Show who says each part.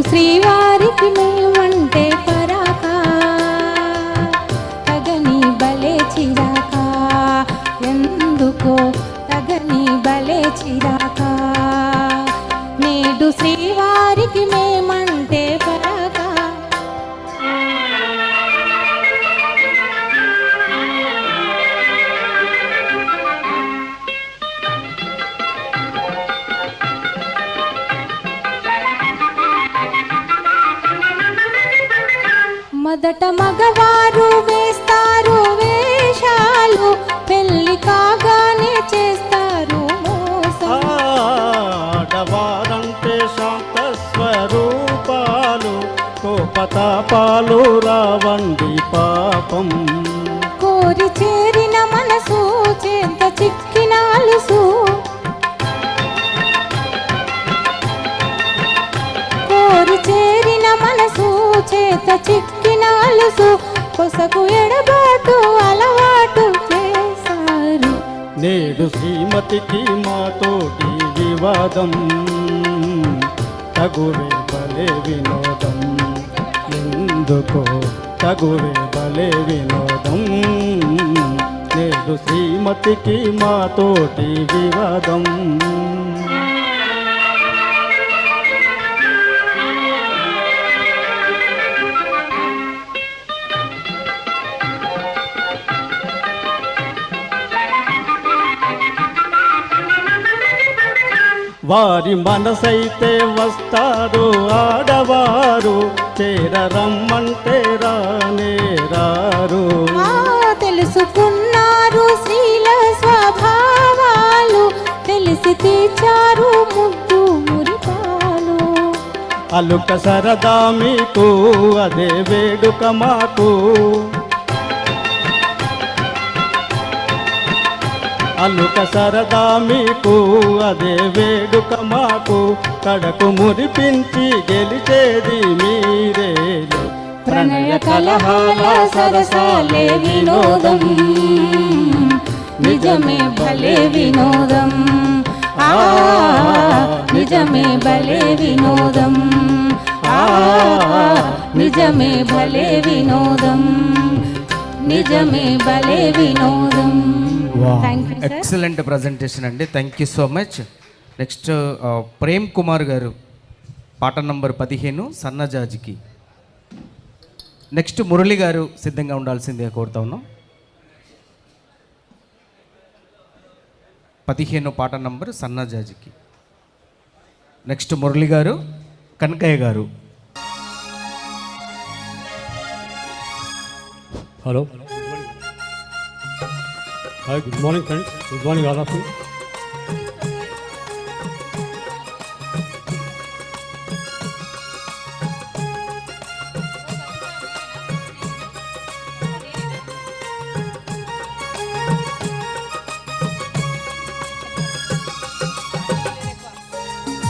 Speaker 1: శ్రీవారికి మేమంటే పరాక తగని బలే చిరాక ఎందుకో తగని బలే చిరాక నేడు శ్రీవారికి మేమంటే పరాక మొదట మగవారు వేస్తారు వేషాలు పెళ్లి కాగానే చేస్తారు
Speaker 2: ఆడవారంటే శాంత స్వరూపాలు కోపతాపాలు రావండి పాపం
Speaker 1: కోరి చేరిన మనసు చేత చిక్కిన అలుసు కోరి చేరిన మనసు చేత చిక్కిన అలుసు కొసకు ఎడబాటు అలవాటు చేశారు
Speaker 2: నేడు శ్రీమతికి మాతోటి వివాదం తగువే బలే వినోదం ఎందుకో తగువే బలే వినోదం నేడు శ్రీమతికి మాతోటి వివాదం వారి మనసైతే వస్తారు ఆడవారు చేరరమ్మంటే రానే రారు
Speaker 1: తెలుసుకున్నారు స్త్రీల స్వభావాలు తెలిసి తీర్చారు ముద్దు మురిపాలు
Speaker 2: అలుక సరదా మీకు అదే వేడుక మాకు అలుక సరదా మీకు అదే వేడుక మాకు కడకు మురిపించి గెలిచేది మీరే
Speaker 1: ప్రణయ కలహాల సరసాలే వినోదం నిజమే భలే వినోదం నిజమే భలే వినోదం నిజమే భలే వినోదం నిజమే భలే వినోదం
Speaker 3: ఎక్సలెంట్ ప్రజెంటేషన్ అండి. Thank you so much. Next Prem Kumar గారు పాట నంబర్ 15 సన్నజాజికి. నెక్స్ట్ మురళి గారు సిద్ధంగా ఉండాల్సిందే కోరుతా ఉన్నాం. 15 పాట నంబర్ సన్నజాజికి. నెక్స్ట్ మురళి గారు, కనకయ్య గారు.
Speaker 4: Hello. Hi, good morning friends. Good morning all of you.